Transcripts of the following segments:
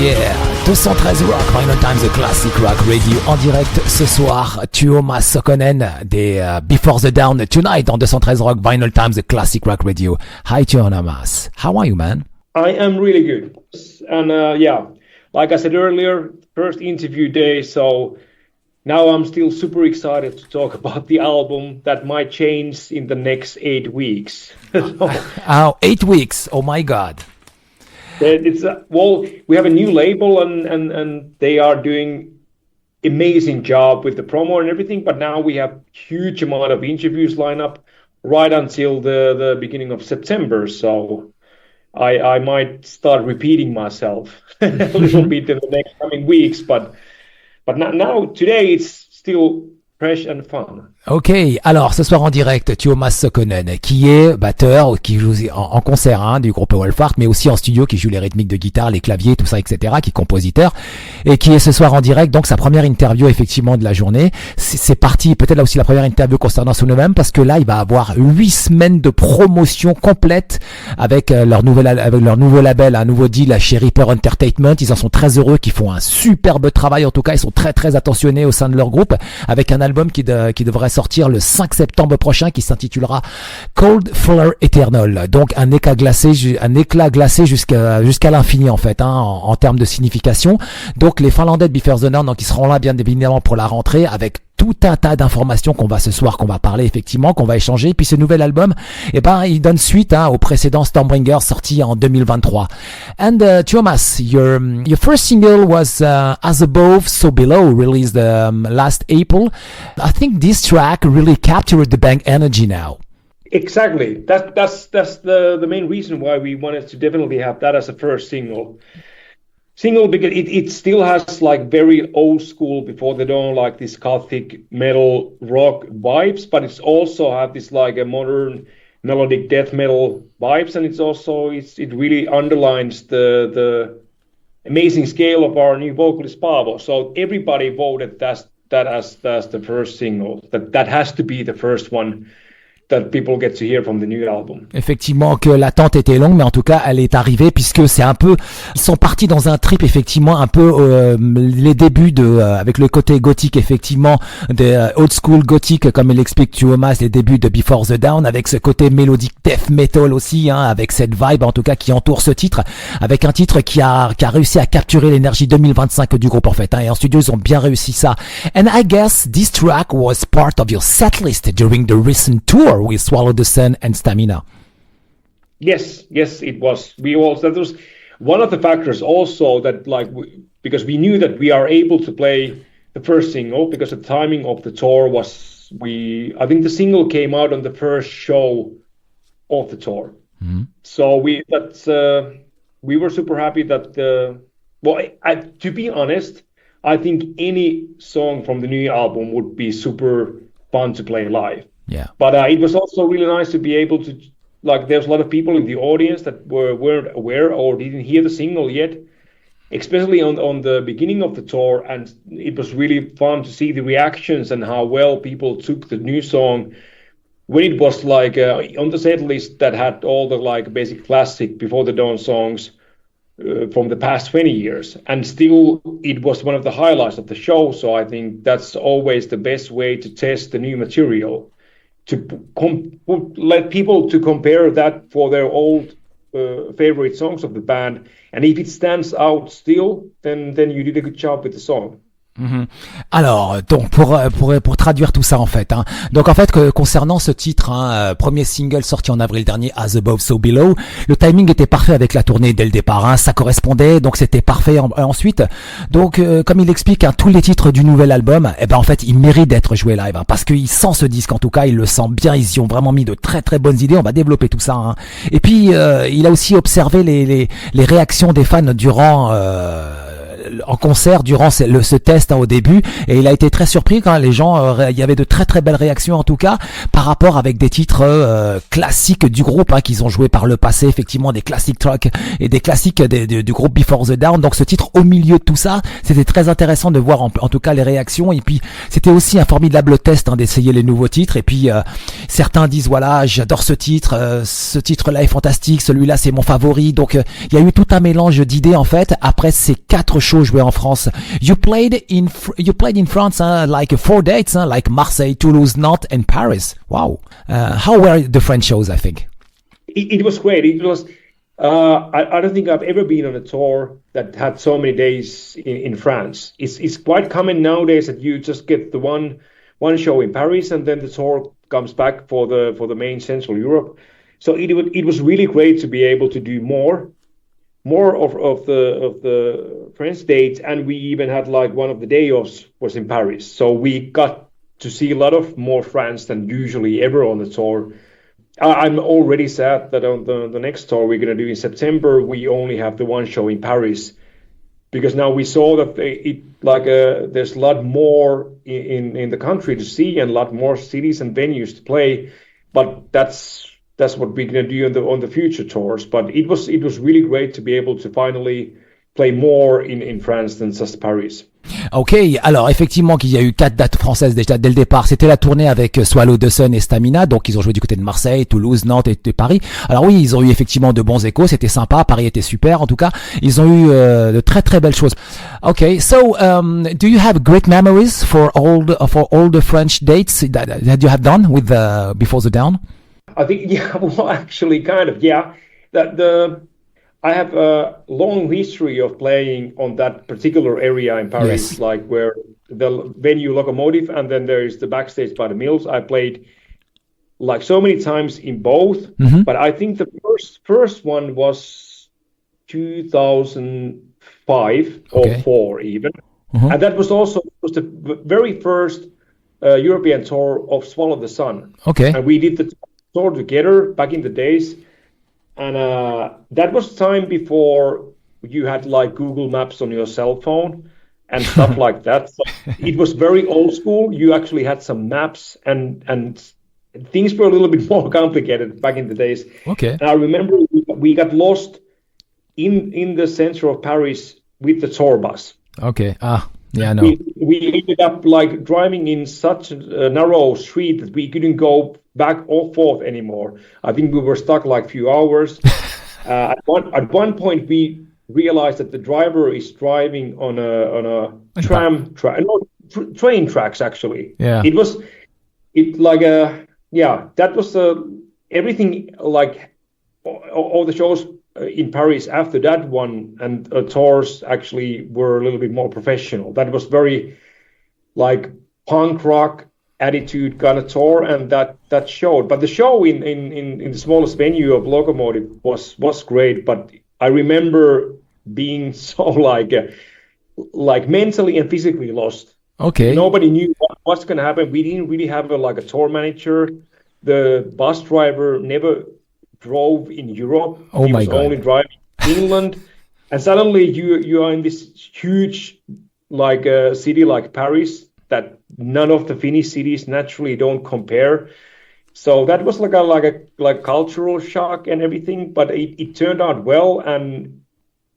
Yeah, 213 Rock, Vinyl Times, Classic Rock Radio, en direct ce soir, Tuomas Saukkonen des Before the Dawn tonight on 213 Rock, Vinyl Times, Classic Rock Radio. Hi Tuomas, how are you, man? I am really good, and like I said earlier, first interview day, so now I'm still super excited to talk about the album that might change in the next 8 weeks. 8 weeks, oh my God. It's we have a new label and they are doing amazing job with the promo and everything, but now we have huge amount of interviews lined up right until the beginning of September, so I might start repeating myself a little bit in the next coming weeks, but now today it's still fresh and fun. Ok, alors ce soir en direct, Tuomas Saukkonen, qui est batteur, qui joue en concert du groupe Wolfart, mais aussi en studio, qui joue les rythmiques de guitare, les claviers, tout ça, etc., qui est compositeur, et qui est ce soir en direct, donc sa première interview effectivement de la journée. C'est parti, peut-être là aussi la première interview concernant son même, parce que là il va avoir 8 semaines de promotion complète avec leur nouveau label, un nouveau deal chez Reaper Entertainment. Ils en sont très heureux, qu'ils font un superbe travail, en tout cas ils sont très très attentionnés au sein de leur groupe, avec un album qui devrait sortir le 5 septembre prochain, qui s'intitulera Cold Flare Eternal. Donc un éclat glacé jusqu'à l'infini en fait, en termes de signification. Donc les Finlandais de Before the Dawn, donc ils seront là bien évidemment pour la rentrée, avec tout un tas d'informations qu'on va parler effectivement, qu'on va échanger. Puis ce nouvel album, il donne suite au précédent Stormbringer sorti en 2023. And Tuomas, your first single was As Above, So Below, released last April. I think this track really captured the band energy now. Exactly. That's the main reason why we wanted to definitely have that as a first single because it still has like very old school Before the Dawn, like this gothic metal rock vibes, but it's also have this like a modern melodic death metal vibes, and it really underlines the amazing scale of our new vocalist Paavo. So everybody voted that as the first single, that has to be the first one that people get to hear from the new album. Effectivement, que l'attente était longue, mais en tout cas, elle est arrivée, puisque c'est un peu, ils sont partis dans un trip, effectivement, un peu les débuts avec le côté gothique, effectivement, de old school gothique, comme il explique Tuomas, les débuts de Before the Dawn, avec ce côté mélodique death metal aussi, avec cette vibe, en tout cas, qui entoure ce titre, avec un titre qui a réussi à capturer l'énergie 2025 du groupe, en fait, et en studio, ils ont bien réussi ça. And I guess this track was part of your setlist during the recent tour with Swallow the Sun and Stamina. Yes, it was. That was one of the factors also that because we knew that we are able to play the first single because the timing of the tour was I think the single came out on the first show of the tour. Mm-hmm. So we were super happy that to be honest, I think any song from the new album would be super fun to play live. Yeah. But it was also really nice to be able to, there's a lot of people in the audience that weren't aware or didn't hear the single yet, especially on the beginning of the tour, and it was really fun to see the reactions and how well people took the new song when it was on the set list that had all the basic classic Before the Dawn songs from the past 20 years, and still it was one of the highlights of the show. So I think that's always the best way to test the new material, to let people to compare that for their old favorite songs of the band, and if it stands out still, then you did a good job with the song. Mm-hmm. Alors, donc pour traduire tout ça en fait, donc en fait concernant ce titre, premier single sorti en avril dernier, As Above So Below, le timing était parfait avec la tournée dès le départ, ça correspondait, donc c'était parfait ensuite. Donc comme il explique, tous les titres du nouvel album, en fait ils méritent d'être joués live, parce qu'il sent ce disque, en tout cas il le sent bien, ils y ont vraiment mis de très très bonnes idées. On va développer tout ça. Et puis il a aussi observé les réactions des fans durant en concert durant ce test au début, et il a été très surpris quand les gens, il y avait de très très belles réactions en tout cas par rapport avec des titres classiques du groupe qu'ils ont joué par le passé, effectivement des classiques tracks et des classiques du groupe Before the Dawn. Donc ce titre au milieu de tout ça, c'était très intéressant de voir en tout cas les réactions, et puis c'était aussi un formidable test d'essayer les nouveaux titres. Et puis certains disent voilà, j'adore ce titre-là est fantastique, celui-là c'est mon favori. Donc il y a eu tout un mélange d'idées en fait après ces 4 shows joués en France. You played in France like 4 dates, like Marseille, Toulouse, Nantes and Paris. Wow. How were the French shows, I think? It was great. It was I don't think I've ever been on a tour that had so many days in France. It's quite common nowadays that you just get the one show in Paris and then the tour comes back for the main Central Europe. So it was really great to be able to do more of the French dates, and we even had like one of the day offs was in Paris. So we got to see a lot of more France than usually ever on the tour. I'm already sad that on the next tour we're going to do in September, we only have the one show in Paris, because now we saw that there's a lot more in the country to see and a lot more cities and venues to play, but that's what we're going to do on the future tours. But it was really great to be able to finally play more in France than just Paris. Ok, alors effectivement qu'il y a eu 4 dates françaises déjà dès le départ. C'était la tournée avec Swallow the Sun et Stamina, donc ils ont joué du côté de Marseille, Toulouse, Nantes et Paris. Alors oui, ils ont eu effectivement de bons échos, c'était sympa, Paris était super en tout cas. Ils ont eu de très très belles choses. Okay, so do you have great memories for all the French dates that you have done with Before the Dawn? I think well actually kind of I have a long history of playing on that particular area in Paris, yes. Like where the venue Locomotive and then there is the backstage by the Mills. I played like so many times in both, but I think the first one was 2005 or 4 even, and that was the very first European tour of Swallow the Sun. Okay, and we did the tour together back in the days. And that was time before you had like Google Maps on your cell phone and stuff like that. So it was very old school. You actually had some maps and things were a little bit more complicated back in the days. Okay. And I remember we got lost in the center of Paris with the tour bus. Okay. Yeah, I know. We ended up like driving in such a narrow street that we couldn't go back or forth anymore. I think we were stuck like a few hours. At one point, we realized that the driver is driving on a train tracks actually. Yeah. That was everything like all the shows in Paris after that one, and tours actually were a little bit more professional. That was very like punk rock attitude kind of tour, and that showed. But the show in the smallest venue of Locomotive was great. But I remember being so like mentally and physically lost. Okay. Nobody knew what's going to happen. We didn't really have a tour manager. The bus driver never drove in Europe. Oh he my was God. only driving in England, and suddenly you are in this huge city like Paris that none of the Finnish cities naturally don't compare. So that was like a cultural shock and everything, but it turned out well, and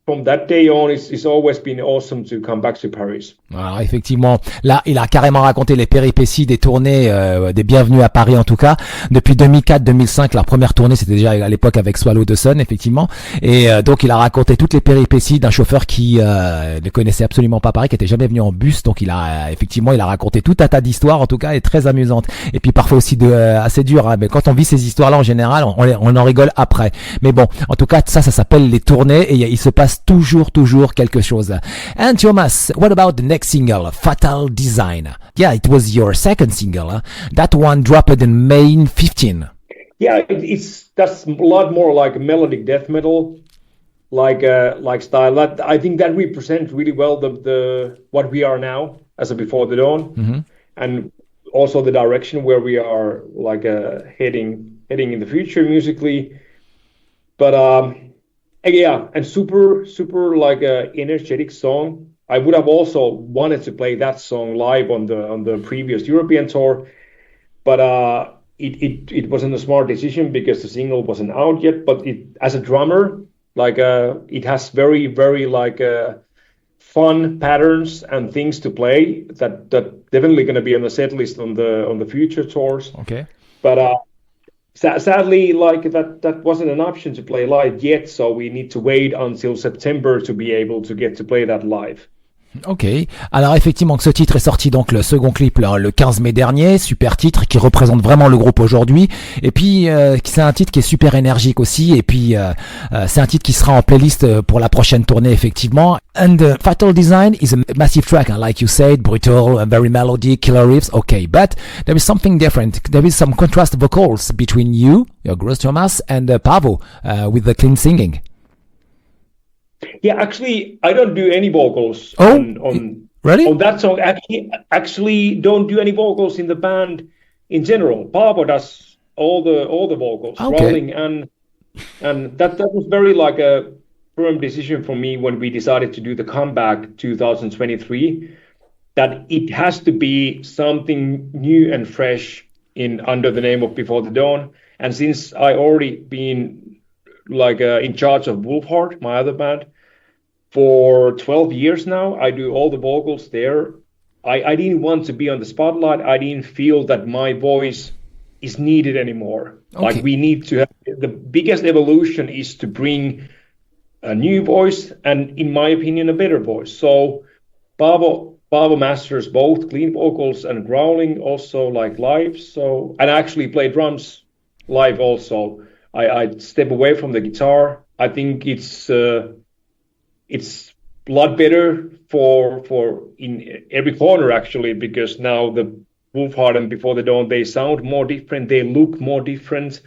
from that day on, it's always been awesome to come back to Paris. Alors effectivement, là, il a carrément raconté les péripéties des tournées, des bienvenus à Paris en tout cas. Depuis 2004-2005, leur première tournée, c'était déjà à l'époque avec Swallow the Sun, effectivement. Et donc, il a raconté toutes les péripéties d'un chauffeur qui ne connaissait absolument pas Paris, qui était jamais venu en bus. Donc, il a raconté tout un tas d'histoires, en tout cas, et très amusantes. Et puis parfois aussi assez dures. Mais quand on vit ces histoires-là, en général, on en rigole après. Mais bon, en tout cas, ça s'appelle les tournées, et il se passe toujours quelque chose. And Tuomas, what about the next single, Fatal Design? Yeah, it was your second single. Huh? That one dropped in May 15. Yeah, that's a lot more like melodic death metal, like style. I think that represents really well the what we are now as a Before the Dawn, and also the direction where we are heading in the future musically. But yeah, and super like energetic song. I would have also wanted to play that song live on the previous European tour, but it wasn't a smart decision because the single wasn't out yet. But as a drummer, like it has very very like fun patterns and things to play that definitely going to be on the set list on the future tours. Okay. But sadly, like that wasn't an option to play live yet, so we need to wait until September to be able to get to play that live. Ok, alors effectivement que ce titre est sorti donc le second clip le 15 mai dernier, super titre qui représente vraiment le groupe aujourd'hui, et puis c'est un titre qui est super énergique aussi, et puis c'est un titre qui sera en playlist pour la prochaine tournée effectivement. And Fatal Design is a massive track, like you said, brutal, very melodic, killer riffs, okay, but there is something different, there is some contrast vocals between you, your gross Tuomas, and Paavo with the clean singing. Yeah, actually, I don't do any vocals on really? On that song. Actually, don't do any vocals in the band in general. Paavo does all the vocals, rolling, and that was very like a firm decision for me when we decided to do the comeback 2023. That it has to be something new and fresh under the name of Before the Dawn. And since I already been like in charge of Wolfheart, my other band, for 12 years now, I do all the vocals there. I didn't want to be on the spotlight. I didn't feel that my voice is needed anymore. Okay. Like we need to have the biggest evolution is to bring a new voice and, in my opinion, a better voice. So Paavo masters both clean vocals and growling also like live. So, and I actually play drums live also. I step away from the guitar. I think it's a lot better for in every corner actually, because now the Wolfheart and Before the Dawn, they sound more different, they look more different,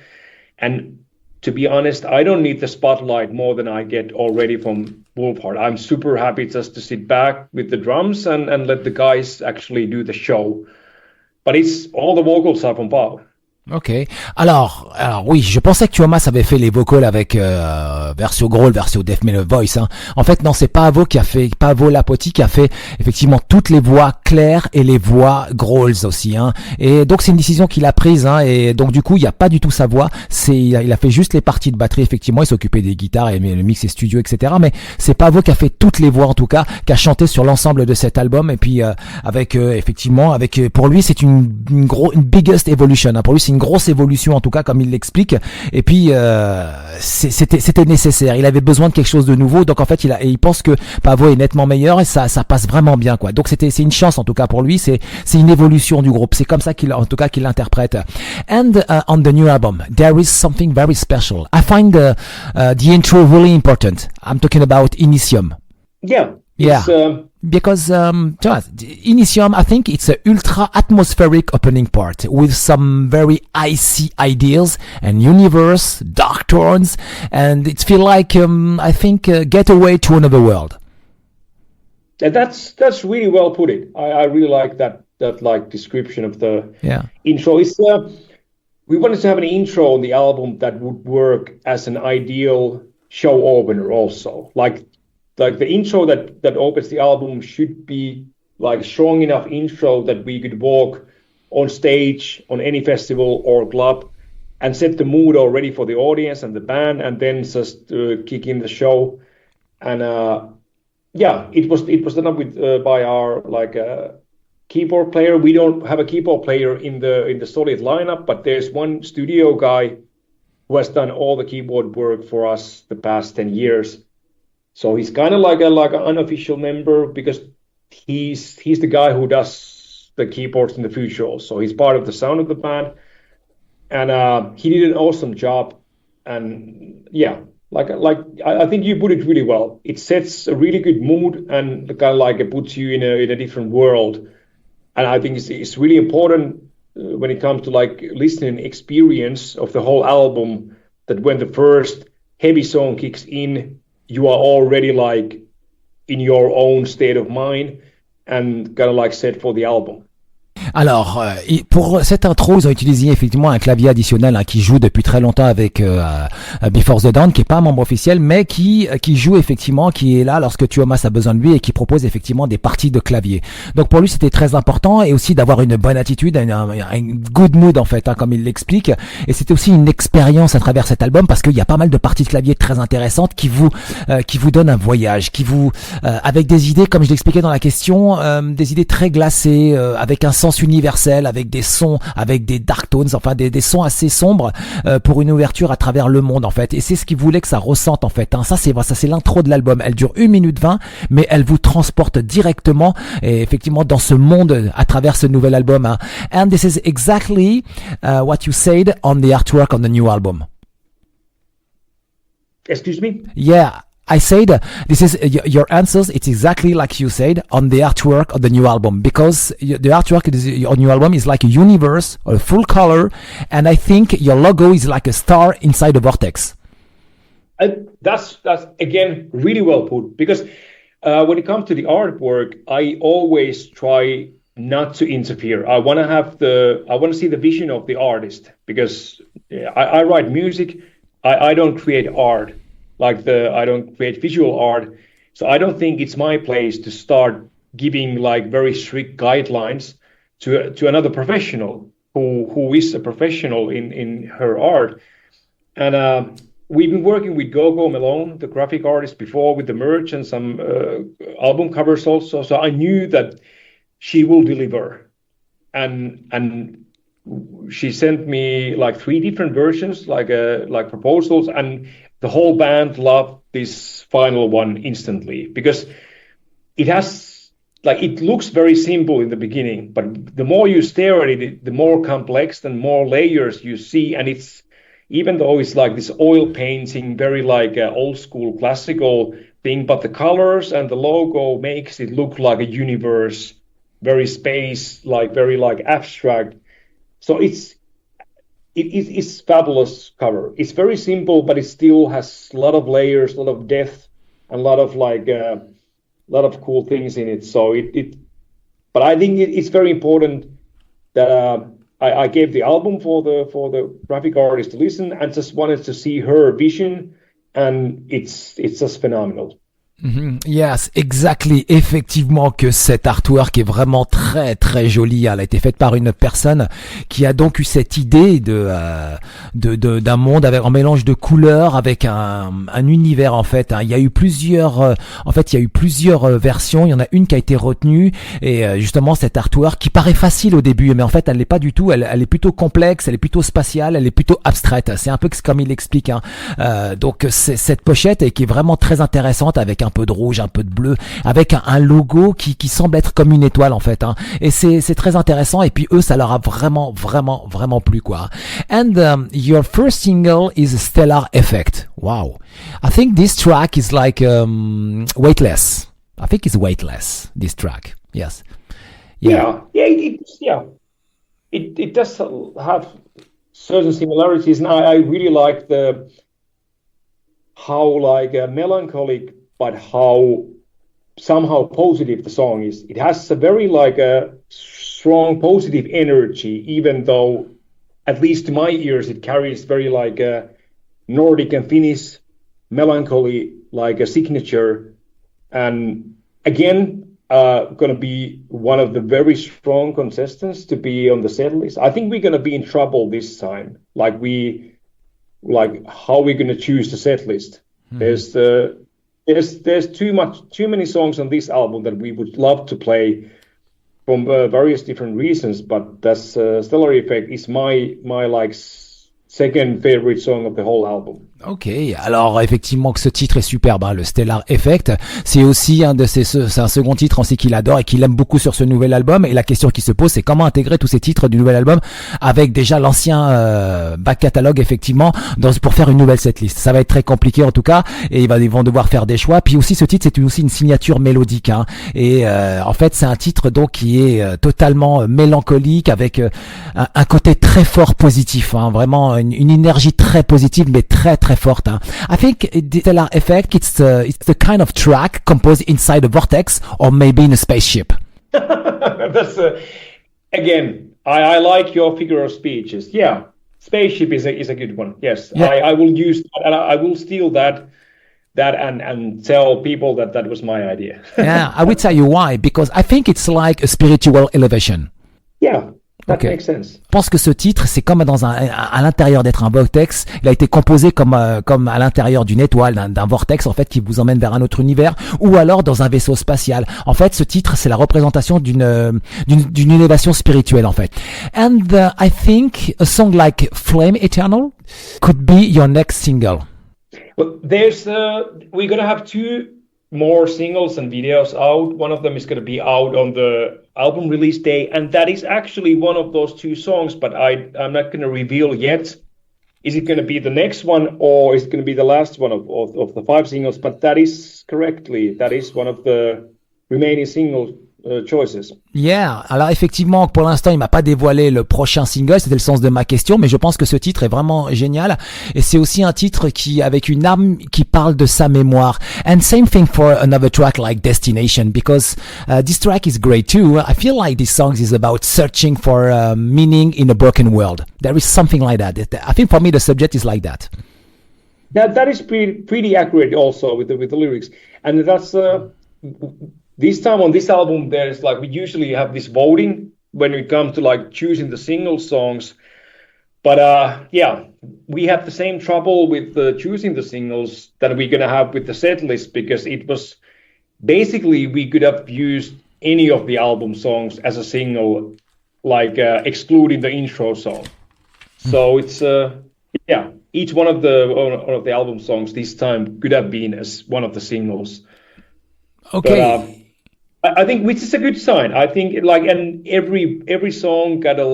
and to be honest, I don't need the spotlight more than I get already from Wolfheart. I'm super happy just to sit back with the drums and let the guys actually do the show. But it's all the vocals are from Paavo. Ok. Alors oui, je pensais que Tuomas avait fait les vocals avec Versio Growl, Versio Death Metal Voice. Hein. En fait, non, c'est Paavo Laapotti qui a fait effectivement toutes les voix claires et les voix growls aussi. Hein. Et donc c'est une décision qu'il a prise. Hein, et donc du coup, il n'y a pas du tout sa voix. Il a fait juste les parties de batterie. Effectivement, il s'occupait des guitares et le mix et studio, etc. Mais c'est Paavo qui a fait toutes les voix en tout cas, qui a chanté sur l'ensemble de cet album. Et puis effectivement, pour lui, c'est une biggest evolution. Hein. Pour lui, c'est une grosse évolution en tout cas comme il l'explique, et puis c'était nécessaire, il avait besoin de quelque chose de nouveau, donc en fait il pense que Paavo est nettement meilleur et ça passe vraiment bien quoi. Donc c'est une chance en tout cas pour lui, c'est une évolution du groupe, c'est comme ça qu'il l'interprète. And on the new album there is something very special. I find the intro really important. I'm talking about Initium. Yeah. Because Initium, I think it's an ultra atmospheric opening part with some very icy ideas and universe, dark tones, and it feels like I think getaway to another world. And that's really well put it. I really like that like description of the intro. It's we wanted to have an intro on the album that would work as an ideal show opener also. Like the intro that opens the album should be like strong enough intro that we could walk on stage on any festival or club and set the mood already for the audience and the band, and then just kick in the show. And it was done up with by our like keyboard player. We don't have a keyboard player in the solid lineup, but there's one studio guy who has done all the keyboard work for us the past 10 years. So he's kind of like an unofficial member because he's the guy who does the keyboards in the future also. He's part of the sound of the band, and he did an awesome job. And yeah, like I think you put it really well. It sets a really good mood and kind of like it puts you in a different world. And I think it's really important when it comes to like listening experience of the whole album, that when the first heavy song kicks in, you are already like in your own state of mind and kind of like set for the album. Alors, pour cette intro, ils ont utilisé effectivement un clavier additionnel qui joue depuis très longtemps avec Before the Dawn, qui est pas un membre officiel, mais qui joue effectivement, qui est là lorsque Tuomas a besoin de lui et qui propose effectivement des parties de clavier. Donc pour lui, c'était très important et aussi d'avoir une bonne attitude, un good mood en fait, comme il l'explique. Et c'était aussi une expérience à travers cet album parce qu'il y a pas mal de parties de clavier très intéressantes qui vous donnent un voyage, qui vous avec des idées, comme je l'expliquais dans la question, des idées très glacées, avec un sens universel, avec des sons, avec des dark tones, enfin des sons assez sombres pour une ouverture à travers le monde en fait. Et c'est ce qu'il voulait que ça ressente en fait. Ça c'est l'intro de l'album. Elle dure 1 minute 20, mais elle vous transporte directement et effectivement dans ce monde à travers ce nouvel album. And this is exactly what you said on the artwork on the new album. Excuse me? Yeah. I said this is your answers. It's exactly like you said on the artwork of the new album, because the artwork on your new album is like a universe, a full color, and I think your logo is like a star inside a vortex. That's again really well put, because when it comes to the artwork, I always try not to interfere. I want to see the vision of the artist, because I write music. I don't create art. I don't create visual art, so I don't think it's my place to start giving like very strict guidelines to another professional who is a professional in her art. And we've been working with Gogo Malone, the graphic artist, before with the merch and some album covers also. So I knew that she will deliver, and she sent me like 3 different versions, like proposals, and the whole band loved this final one instantly, because it looks very simple in the beginning, but the more you stare at it, the more complex and more layers you see. And it's, even though it's like this oil painting, very like old school classical thing, but the colors and the logo makes it look like a universe, very space, like very like abstract. So it's fabulous cover. It's very simple, but it still has a lot of layers, a lot of depth, and a lot of cool things in it. So but I think it's very important that I gave the album for the graphic artist to listen, and just wanted to see her vision, and it's just phenomenal. Yes, exactly. Effectivement que cet artwork est vraiment très très joli. Elle a été faite par une personne qui a donc eu cette idée d'un monde avec un mélange de couleurs, avec un univers en fait. Il y a eu plusieurs versions. Il y en a une qui a été retenue, et justement cet artwork qui paraît facile au début, mais en fait elle l'est pas du tout. Elle est plutôt complexe, elle est plutôt spatiale, elle est plutôt abstraite. C'est un peu comme il explique. Donc c'est cette pochette et qui est vraiment très intéressante, avec un peu de rouge, un peu de bleu, avec un logo qui semble être comme une étoile en fait. Et c'est très intéressant. Et puis eux, ça leur a vraiment plu quoi. And your first single is Stellar Effect. Wow. I think this track is like weightless. I think it's weightless, this track. Yes. Yeah. It does have certain similarities, and I really like how like melancholic, but how somehow positive the song is. It has a very like a strong positive energy, even though, at least to my ears, it carries very like a Nordic and Finnish melancholy, like a signature. And again, going to be one of the very strong contestants to be on the set list. I think we're going to be in trouble this time. How we're going to choose the set list. There's too many songs on this album that we would love to play from various different reasons, but that's Stellar Effect is my like second favorite song of the whole album. Ok, alors effectivement que ce titre est superbe, le Stellar Effect, c'est aussi c'est un second titre aussi qu'il adore et qu'il aime beaucoup sur ce nouvel album. Et la question qui se pose, c'est comment intégrer tous ces titres du nouvel album avec déjà l'ancien back catalogue effectivement pour faire une nouvelle setlist. Ça va être très compliqué en tout cas, et ils vont devoir faire des choix. Puis aussi ce titre, c'est aussi une signature mélodique, et en fait c'est un titre donc qui est totalement mélancolique, avec un côté très fort positif, vraiment une énergie très positive, mais très forte. I think the Stellar Effect, it's the kind of track composed inside a vortex or maybe in a spaceship. That's again, I like your figure of speeches. Yeah, spaceship is a good one. Yes, Yeah. I will use that, and I will steal that and tell people that was my idea. Yeah, I will tell you why, because I think it's like a spiritual elevation. Yeah, that Okay. makes sense. Je pense que ce titre, c'est comme à l'intérieur d'être un vortex. Il a été composé comme à l'intérieur d'une étoile, d'un vortex en fait qui vous emmène vers un autre univers, ou alors dans un vaisseau spatial. En fait, ce titre, c'est la représentation d'une élévation spirituelle en fait. And I think a song like Flame Eternal could be your next single. Well, we're gonna have 2 more singles and videos out. One of them is gonna be out on the album release day, and that is actually one of those 2 songs. But I'm not gonna reveal yet. Is it gonna be the next one, or is it gonna be the last one of the 5 singles? But that is one of the remaining single choices. Yeah, alors effectivement, pour l'instant, il m'a pas dévoilé le prochain single, c'était le sens de ma question, mais je pense que ce titre est vraiment génial, et c'est aussi un titre qui, avec une âme qui parle de sa mémoire. And same thing for another track like Destination, because this track is great too. I feel like this song is about searching for meaning in a broken world. There is something like that. I think for me the subject is like that. That is pretty accurate also with the lyrics, and that's this time on this album, there's like, we usually have this voting when we come to like choosing the single songs. But yeah, we had the same trouble with choosing the singles that we're going to have with the set list, because it was basically, we could have used any of the album songs as a single, like excluding the intro song. So it's, yeah, each one of the album songs this time could have been as one of the singles. Okay. But, I think, which is a good sign. I think and every song got a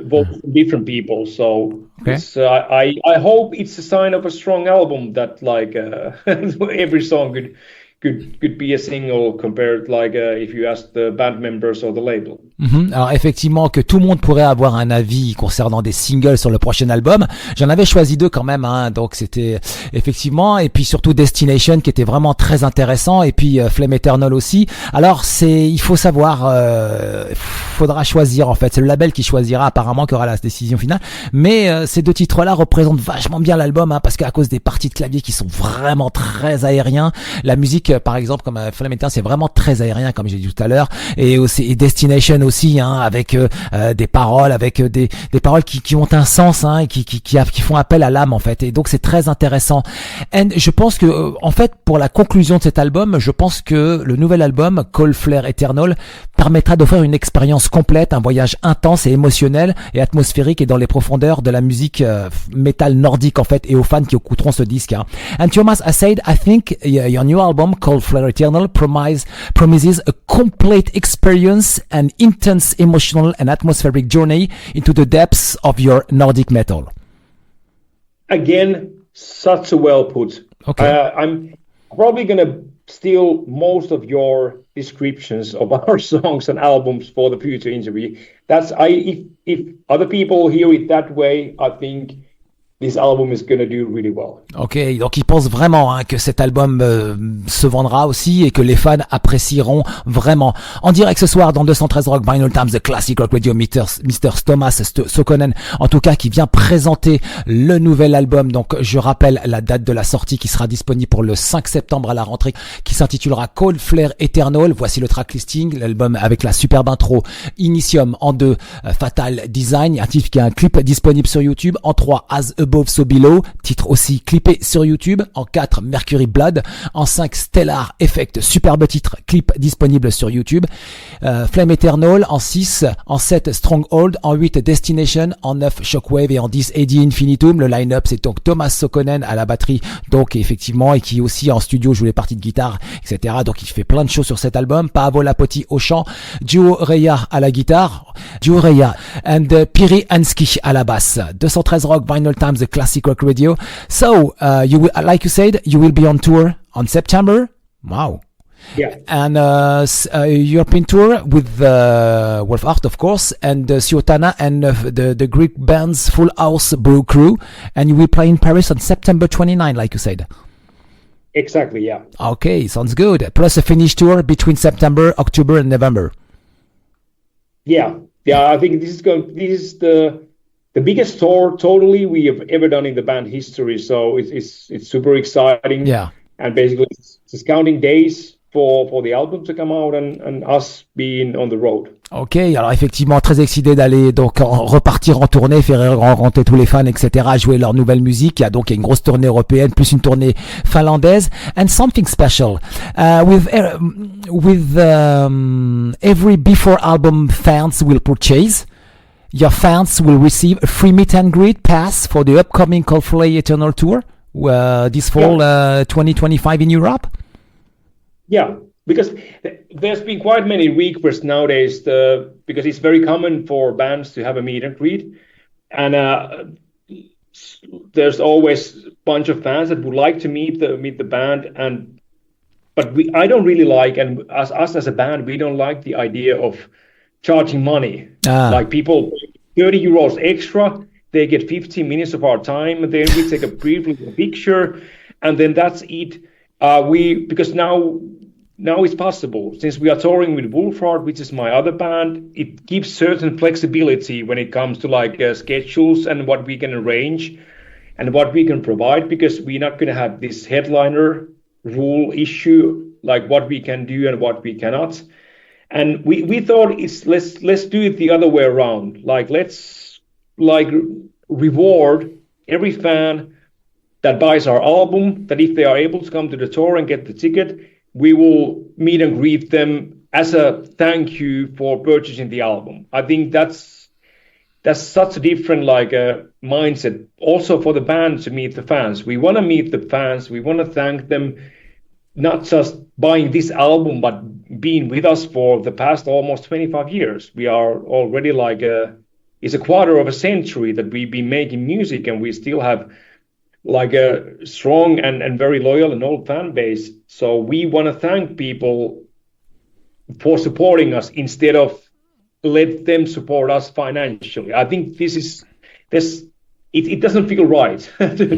vote from different people. So Okay. it's, I hope it's a sign of a strong album that every song could be a single compared if you ask the band members or the label. Alors effectivement, que tout le monde pourrait avoir un avis concernant des singles sur le prochain album. J'en avais choisi 2 quand même, hein, donc c'était effectivement, et puis surtout Destination qui était vraiment très intéressant, et puis Flame Eternal aussi. Alors il faut savoir, faudra choisir en fait. C'est le label qui choisira apparemment, qui aura la décision finale. Mais ces 2 titres-là représentent vachement bien l'album, hein, parce qu'à cause des parties de clavier qui sont vraiment très aériens, la musique par exemple comme Flame Eternal, c'est vraiment très aérien comme j'ai dit tout à l'heure, et aussi et Destination aussi, hein, avec des paroles, avec des paroles qui ont un sens, hein, et qui font appel à l'âme en fait, et donc c'est très intéressant. Et je pense que en fait pour la conclusion de cet album, je pense que le nouvel album Cold Flare Eternal permettra d'offrir une expérience complète, un voyage intense et émotionnel et atmosphérique, et dans les profondeurs de la musique métal nordique en fait, et aux fans qui écouteront ce disque, hein. And Tuomas, I said I think your new album Cold Flare Eternal promises a complete experience and intense emotional and atmospheric journey into the depths of your Nordic metal. Again, such a well put. Okay. I'm probably going to steal most of your descriptions of our songs and albums for the future interview. If other people hear it that way, I think this album is going to do really well. Ok, donc il pense vraiment, hein, que cet album se vendra aussi et que les fans apprécieront vraiment. En direct ce soir dans 213 Rock Vinyl Times, The Classic Rock Radio, Mr. Tuomas Saukkonen, en tout cas, qui vient présenter le nouvel album. Donc je rappelle la date de la sortie qui sera disponible pour le 5 septembre à la rentrée, qui s'intitulera Cold Flare Eternal. Voici le track listing, l'album avec la superbe intro Initium, en 2 Fatal Design, un titre qui a un clip disponible sur YouTube, en 3 As Above So Below, titre aussi clippé sur YouTube, en 4 Mercury Blood, en 5 Stellar Effect, superbe titre, clip disponible sur YouTube, Flame Eternal, en 6, en 7 Stronghold, en 8 Destination, en 9 Shockwave et en 10 Eddie Infinitum. Le line-up, c'est donc Tuomas Saukkonen à la batterie, donc effectivement, et qui aussi en studio joue les parties de guitare, etc. Donc il fait plein de choses sur cet album. Paavo Laapotti au chant, Juho Räihä à la guitare, and Pyry Hanski à la basse. 213 Rock Vinyl Times, The Classic Rock Radio. So you will, like you said, you will be on tour on September. Wow. Yeah. And European tour with Wolf Art, of course, and Siotana and the Greek band's Full House Brew Crew, and you will play in Paris on September 29, like you said. Exactly, yeah. Okay, sounds good. Plus a Finnish tour between September, October, and November. Yeah, I think this is the biggest tour totally we have ever done in the band history. So it's super exciting. Yeah. And basically, it's just counting days for the album to come out and us being on the road. Ok, alors effectivement très excité d'aller donc repartir en tournée, faire rencontrer tous les fans, etc., jouer leur nouvelle musique. Il y a donc une grosse tournée européenne plus une tournée finlandaise. And something special with every before album fans will purchase. Your fans will receive a free meet and greet pass for the upcoming Coldplay Eternal Tour this fall 2025 in Europe. Yeah, because there's been quite many requests nowadays because it's very common for bands to have a meet and greet. And there's always a bunch of fans that would like to meet the band. But I don't really like, and us as a band, we don't like the idea of charging money. Like people, 30 euros extra, they get 15 minutes of our time, and then we take a brief picture, and then that's it. Because now it's possible, since we are touring with Wolfhard, which is my other band, it gives certain flexibility when it comes to like schedules and what we can arrange and what we can provide, because we're not going to have this headliner rule issue, like what we can do and what we cannot. And we thought let's do it the other way around. Like let's reward every fan that buys our album, that if they are able to come to the tour and get the ticket, we will meet and greet them as a thank you for purchasing the album. I think that's such a different mindset also for the band to meet the fans. We want to meet the fans. We want to thank them, not just buying this album, but being with us for the past almost 25 years. We are already it's a quarter of a century that we've been making music, and we still have like a strong and very loyal and old fan base. So we want to thank people for supporting us instead of let them support us financially. I think it doesn't feel right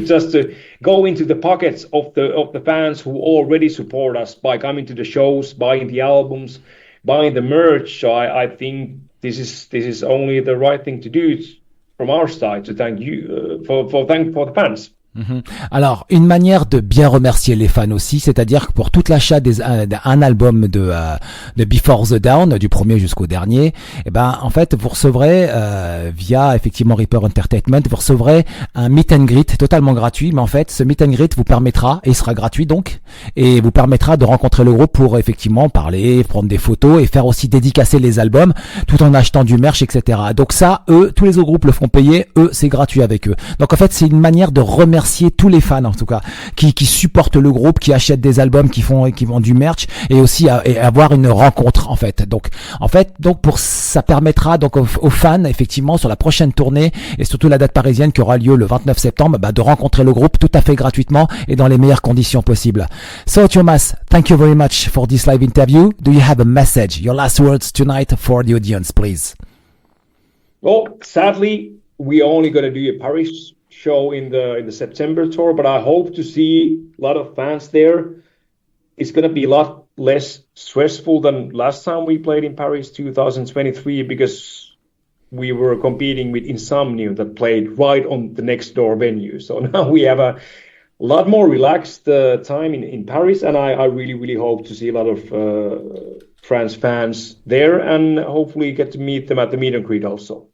just to go into the pockets of the fans who already support us by coming to the shows, buying the albums, buying the merch. So I think this is only the right thing to do from our side, to thank you for the fans. Alors, une manière de bien remercier les fans aussi, c'est-à-dire que pour tout l'achat d'un album de Before the Dawn, du premier jusqu'au dernier, et ben en fait vous recevrez via effectivement Reaper Entertainment, vous recevrez un meet and greet totalement gratuit, mais en fait ce meet and greet vous permettra, et il sera gratuit donc, et vous permettra de rencontrer le groupe pour effectivement parler, prendre des photos et faire aussi dédicacer les albums tout en achetant du merch, etc. Donc ça, eux, tous les autres groupes le font payer, eux c'est gratuit avec eux. Donc en fait c'est une manière de remercier tous les fans en tout cas qui supportent le groupe, qui achètent des albums, qui font du merch, et aussi et avoir une rencontre en fait. Donc ça permettra donc aux fans effectivement sur la prochaine tournée et surtout la date parisienne qui aura lieu le 29 septembre de rencontrer le groupe tout à fait gratuitement et dans les meilleures conditions possibles. So Tuomas, thank you very much for this live interview. Do you have a message, your last words tonight for the audience, please? Well, sadly, we're only going to do a Paris show in the September tour, but I hope to see a lot of fans there. It's going to be a lot less stressful than last time we played in Paris 2023, because we were competing with Insomnium that played right on the next door venue. So now we have a lot more relaxed time in Paris, and I really, really hope to see a lot of France fans there, and hopefully get to meet them at the meet and greet also.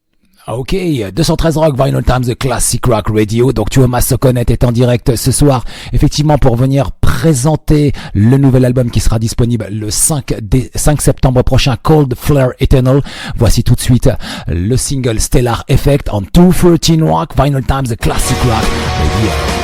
Ok, 213 Rock, Vinyl Times, The Classic Rock Radio. Donc Tuomas Saukkonen est en direct ce soir, effectivement pour venir présenter le nouvel album qui sera disponible le 5 septembre prochain, Cold Flare Eternal. Voici tout de suite le single Stellar Effect on 213 Rock, Vinyl Times, The Classic Rock Radio.